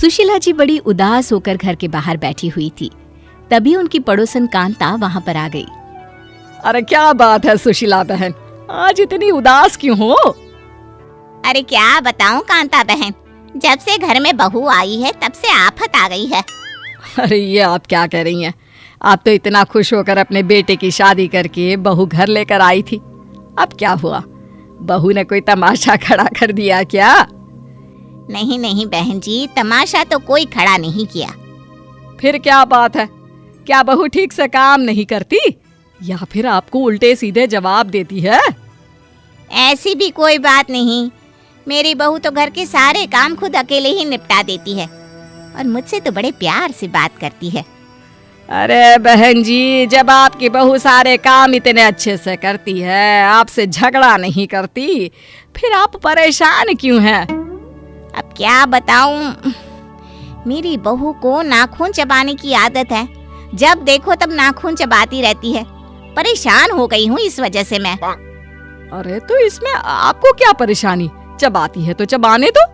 सुशीला जी बड़ी उदास होकर घर के बाहर बैठी हुई थी। तभी उनकी पड़ोसन कांता वहां पर आ गई। अरे क्या बात है सुशीला बहन, आज इतनी उदास क्यों हो? अरे क्या बताऊं कांता बहन, जब से घर में बहू आई है तब से आफत आ गई है। अरे ये आप क्या कह रही हैं? आप तो इतना खुश होकर अपने बेटे की शादी करके बहू घर लेकर आई थी। अब क्या हुआ? बहू ने कोई तमाशा खड़ा कर दिया क्या? नहीं नहीं बहन जी, तमाशा तो कोई खड़ा नहीं किया। फिर क्या बात है? क्या बहू ठीक से काम नहीं करती या फिर आपको उल्टे सीधे जवाब देती है? ऐसी भी कोई बात नहीं, मेरी बहू तो घर के सारे काम खुद अकेले ही निपटा देती है और मुझसे तो बड़े प्यार से बात करती है। अरे बहन जी, जब आपकी बहू सारे काम इतने अच्छे से करती है, आपसे झगड़ा नहीं करती, फिर आप परेशान क्यों हैं? अब क्या बताऊं, मेरी बहू को नाखून चबाने की आदत है। जब देखो तब नाखून चबाती रहती है। परेशान हो गई हूँ इस वजह से मैं। अरे तो इसमें आपको क्या परेशानी? चबाती है तो चबाने दो।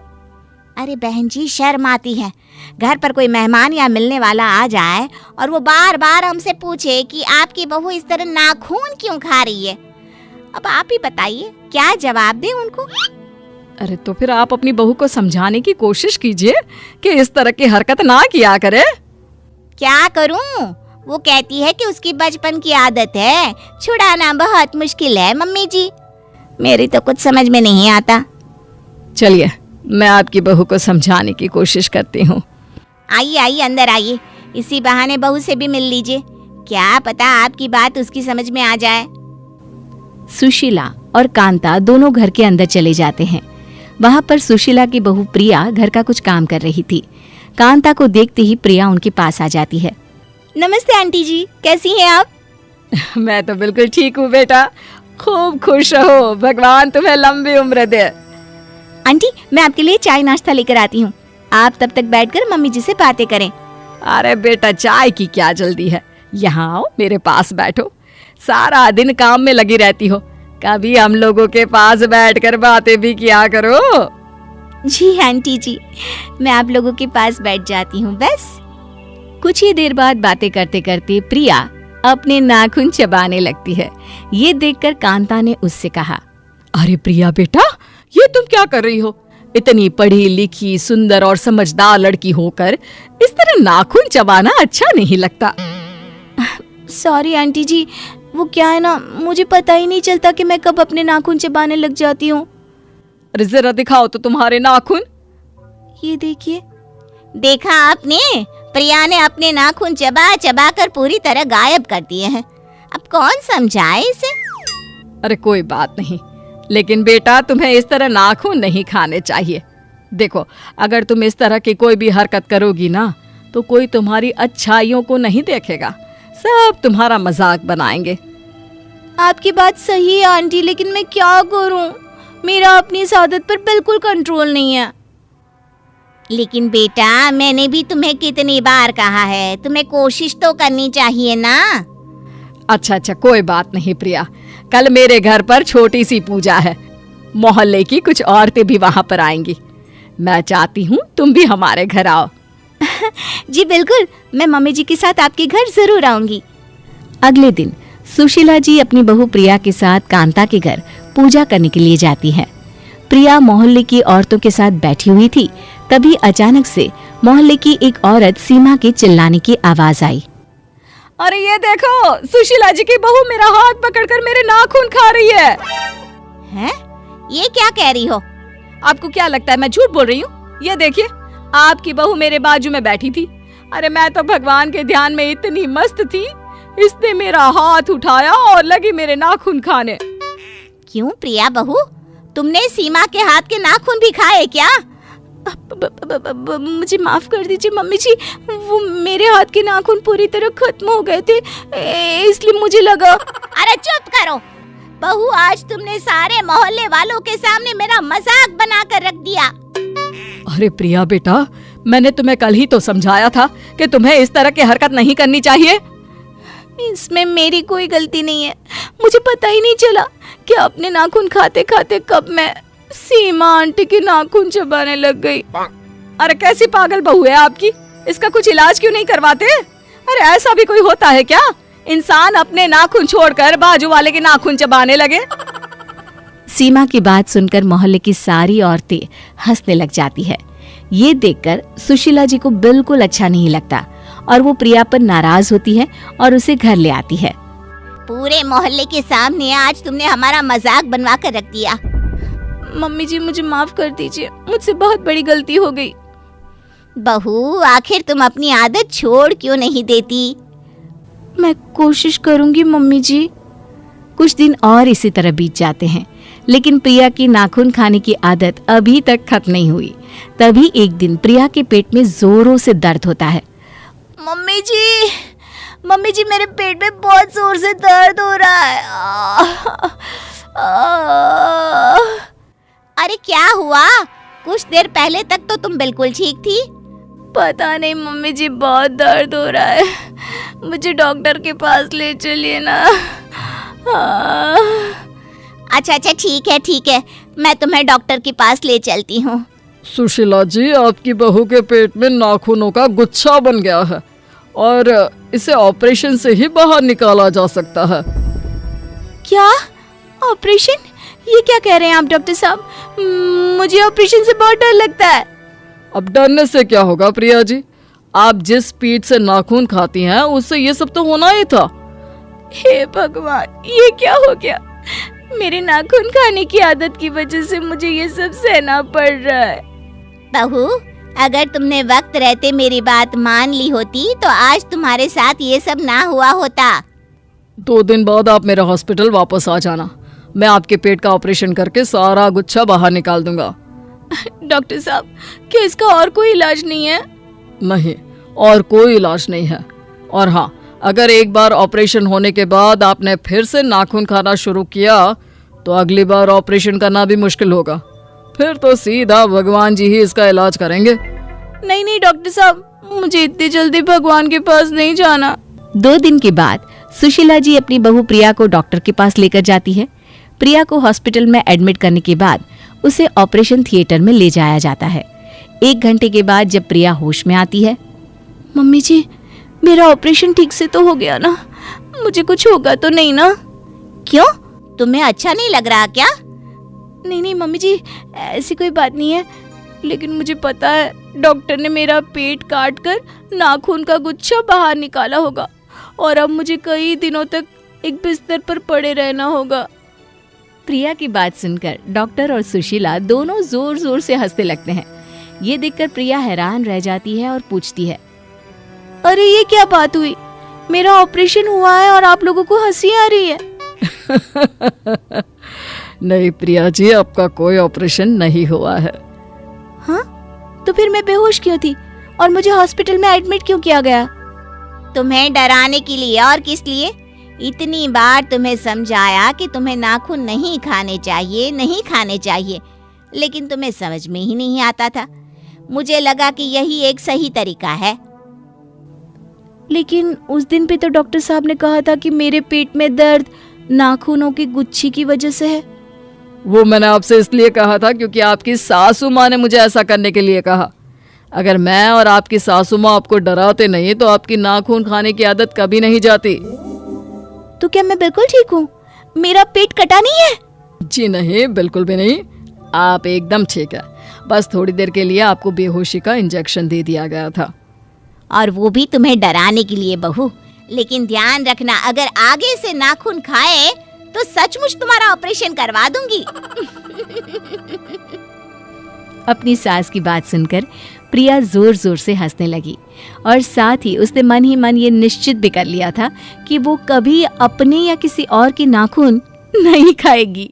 अरे बहन जी, शर्म आती है। घर पर कोई मेहमान या मिलने वाला आ जाए और वो बार बार हमसे पूछे कि आपकी बहू इस तरह नाखून क्यों खा रही है। अब आप ही बताइए क्या जवाब दें उनको। अरे तो फिर आप अपनी बहू को समझाने की कोशिश कीजिए कि इस तरह की हरकत ना किया करे। क्या करूं? वो कहती है कि उसकी बचपन की आदत है, छुड़ाना बहुत मुश्किल है मम्मी जी। मेरी तो कुछ समझ में नहीं आता। चलिए मैं आपकी बहू को समझाने की कोशिश करती हूँ। आइए आइए अंदर आइए, इसी बहाने बहू से भी मिल लीजिए। क्या पता आपकी बात उसकी समझ में आ जाए। सुशीला और कांता दोनों घर के अंदर चले जाते हैं। वहां पर सुशीला की बहू प्रिया घर का कुछ काम कर रही थी। कांता को देखते ही प्रिया उनके पास आ जाती है। नमस्ते आंटी जी, कैसी हैं आप? मैं तो बिल्कुल ठीक हूँ बेटा, खूब खुश रहो, भगवान तुम्हें लंबी उम्र दे। आंटी, मैं आपके लिए चाय नाश्ता लेकर आती हूँ, आप तब तक बैठकर मम्मी जी से बातें करें। अरे बेटा, चाय की क्या जल्दी है, यहाँ आओ मेरे पास बैठो। सारा दिन काम में लगी रहती हो, कभी हम लोगों के पास बैठकर बातें भी किया करो। जी आंटी जी, मैं आप लोगों के पास बैठ जाती हूँ बस। कुछ ही देर बाद बातें करते करते प्रिया अपने नाखून चबाने लगती है। ये देखकर कांता ने उससे कहा, अरे प्रिया बेटा, ये तुम क्या कर रही हो? इतनी पढ़ी लिखी सुंदर और समझदार लड़की होकर इस तरह नाखून चबाना अच्छा नहीं लगता। सॉरी आंटी जी, वो क्या है ना, मुझे पता ही नहीं चलता कि मैं कब अपने नाखून चबाने लग जाती हूँ। अरे जरा दिखाओ तो तुम्हारे नाखून। ये देखिए। देखा आपने, प्रिया ने अपने नाखून चबा चबा कर पूरी तरह गायब कर दिए हैं। अब कौन समझाए इसे? अरे कोई बात नहीं, लेकिन बेटा तुम्हें इस तरह नाखून नहीं खाने चाहिए। देखो, अगर तुम इस तरह की कोई भी हरकत करोगी ना तो कोई तुम्हारी अच्छाइयों को नहीं देखेगा, सब तुम्हारा मजाक बनाएंगे। आपकी बात सही है आंटी, लेकिन मैं क्या करूं? मेरा अपनी इस आदत पर बिल्कुल कंट्रोल नहीं है। लेकिन बेटा, मैंने भी तुम्हें कितनी बार कहा है, तुम्हें कोशिश तो करनी चाहिए ना। अच्छा, कोई बात नहीं प्रिया, कल मेरे घर पर छोटी सी पूजा है, मोहल्ले की कुछ औरतें भी वहां पर आएंगी। मैं चाहती हूँ तुम भी हमारे घर आओ। जी बिल्कुल, मैं मम्मी जी के साथ आपके घर जरूर आऊंगी। अगले दिन सुशीला जी अपनी बहू प्रिया के साथ कांता के घर पूजा करने के लिए जाती है। प्रिया मोहल्ले की औरतों के साथ बैठी हुई थी, तभी अचानक से मोहल्ले की एक औरत सीमा के चिल्लाने की आवाज आई। अरे ये देखो, सुशीला जी की बहू मेरा हाथ पकड़कर मेरे नाखून खा रही है। हैं? ये क्या कह रही हो? आपको क्या लगता है मैं झूठ बोल रही हूँ? ये देखिए, आपकी बहू मेरे बाजू में बैठी थी। अरे मैं तो भगवान के ध्यान में इतनी मस्त थी, इसने मेरा हाथ उठाया और लगी मेरे नाखून खाने। क्यों प्रिया बहू, तुमने सीमा के हाथ के नाखून भी खाए क्या? मुझे माफ कर दीजिए मम्मी जी, वो मेरे हाथ के नाखून पूरी तरह खत्म हो गए थे, इसलिए मुझे लगा। अरे चुप करो बहू, आज तुमने सारे मोहल्ले वालों के सामने मेरा मजाक बनाकर रख दिया। अरे प्रिया बेटा, मैंने तुम्हें कल ही तो समझाया था कि तुम्हें इस तरह की हरकत नहीं करनी चाहिए। इसमें मेरी कोई गलती नहीं है, मुझे पता ही नहीं चला कि अपने नाखून खाते खाते कब मैं सीमा आंटी के नाखून चबाने लग गई। अरे कैसी पागल बहू है आपकी, इसका कुछ इलाज क्यों नहीं करवाते? अरे ऐसा भी कोई होता है क्या? इंसान अपने नाखून छोड़कर बाजू वाले के नाखून चबाने लगे। सीमा की बात सुनकर मोहल्ले की सारी औरतें हंसने लग जाती है। ये देखकर सुशीला जी को बिल्कुल अच्छा नहीं लगता और वो प्रिया पर नाराज होती है और उसे घर ले आती है। पूरे मोहल्ले के सामने आज तुमने हमारा मजाक बनवा कर रख दिया। मम्मी जी मुझे माफ कर दीजिए, मुझसे बहुत बड़ी गलती हो गई। बहू, आखिर तुम अपनी आदत छोड़ क्यों नहीं देती? मैं कोशिश करूंगी मम्मी जी। कुछ दिन और इसी तरह बीत जाते हैं, लेकिन प्रिया की नाखून खाने की आदत अभी तक खत्म नहीं हुई। तभी एक दिन प्रिया के पेट में जोरों से दर्द होता है। मम्मी जी मेरे पेट में बहुत जोर से दर्द हो रहा है। अरे क्या हुआ? कुछ देर पहले तक तो तुम बिल्कुल ठीक थी। पता नहीं मम्मी जी, बहुत दर्द हो रहा है, मुझे डॉक्टर के पास ले चलिए ना। अच्छा ठीक है, मैं तुम्हें डॉक्टर के पास ले चलती हूँ। सुशीला जी, आपकी बहू के पेट में नाखूनों का गुच्छा बन गया है और इसे ऑपरेशन से ही बाहर निकाला जा सकता है। क्या ऑपरेशन? ये क्या कह रहे हैं आप डॉक्टर साहब? मुझे ऑपरेशन से बहुत डर लगता है। अब डरने से क्या होगा प्रिया जी, आप जिस स्पीड से नाखून खाती हैं उससे ये सब तो होना ही था। हे भगवान, ये क्या हो गया? मेरे नाखून खाने की आदत की वजह से मुझे ये सब सहना पड़ रहा है। बहू, अगर तुमने वक्त रहते मेरी बात मान ली होती तो आज तुम्हारे साथ ये सब ना हुआ होता। 2 दिन बाद आप मेरे हॉस्पिटल वापस आ जाना, मैं आपके पेट का ऑपरेशन करके सारा गुच्छा बाहर निकाल दूंगा। डॉक्टर साहब, क्या इसका और कोई इलाज नहीं है? नहीं, और कोई इलाज नहीं है। और हाँ, अगर एक बार ऑपरेशन होने के बाद आपने फिर से नाखून खाना शुरू किया तो अगली बार ऑपरेशन करना भी मुश्किल होगा। फिर तो सीधा भगवान जी ही इसका इलाज करेंगे। नहीं डॉक्टर साहब, मुझे इतनी जल्दी भगवान के पास नहीं जाना। 2 दिन के बाद सुशीला जी अपनी बहू प्रिया को डॉक्टर के पास लेकर जाती है। प्रिया को हॉस्पिटल में एडमिट करने के बाद उसे ऑपरेशन थिएटर में ले जाया जाता है। 1 घंटे के बाद जब प्रिया होश में आती है। मम्मी जी, मेरा ऑपरेशन ठीक से तो हो गया ना? मुझे कुछ होगा तो नहीं ना? क्यों, तुम्हें अच्छा नहीं लग रहा क्या? नहीं मम्मी जी, ऐसी कोई बात नहीं है, लेकिन मुझे पता है डॉक्टर ने मेरा पेट काट कर नाखून का गुच्छा बाहर निकाला होगा और अब मुझे कई दिनों तक एक बिस्तर पर पड़े रहना होगा। प्रिया की बात सुनकर डॉक्टर और सुशीला दोनों जोर जोर से हंसने लगते हैं। ये देखकर प्रिया हैरान रह जाती है और पूछती है, अरे ये क्या बात हुई? मेरा ऑपरेशन हुआ है और आप लोगों को हंसी आ रही है। नहीं प्रिया जी, आपका कोई ऑपरेशन नहीं हुआ है। हाँ, तो फिर मैं बेहोश क्यों थी और मुझे हॉस्पिटल में एडमिट क्यों किया गया? तुम्हें डराने के लिए, और किस लिए? इतनी बार तुम्हें समझाया कि तुम्हें नाखून नहीं खाने चाहिए, लेकिन तुम्हें समझ में ही नहीं आता था। मुझे लगा कि यही एक सही तरीका है। लेकिन उस दिन पे तो डॉक्टर साहब ने कहा था कि मेरे पेट में दर्द नाखूनों की गुच्छी की वजह से है। वो मैंने आपसे इसलिए कहा था क्योंकि आपकी सासू माँ ने मुझे ऐसा करने के लिए कहा। अगर मैं और आपकी सासू माँ आपको डराते नहीं तो आपकी नाखून खाने की आदत कभी नहीं जाती। तो क्या मैं बिल्कुल ठीक हूँ? मेरा पेट कटा नहीं है? जी नहीं, बिल्कुल भी नहीं, आप एकदम ठीक है। बस थोड़ी देर के लिए आपको बेहोशी का इंजेक्शन दे दिया गया था। और वो भी तुम्हें डराने के लिए बहू। लेकिन ध्यान रखना, अगर आगे से नाखून खाए तो सचमुच तुम्हारा ऑपरेशन करवा दूंगी। अपनी सास की बात सुनकर प्रिया जोर जोर से हंसने लगी और साथ ही उसने मन ही मन ये निश्चित भी कर लिया था कि वो कभी अपने या किसी और की नाखून नहीं खाएगी।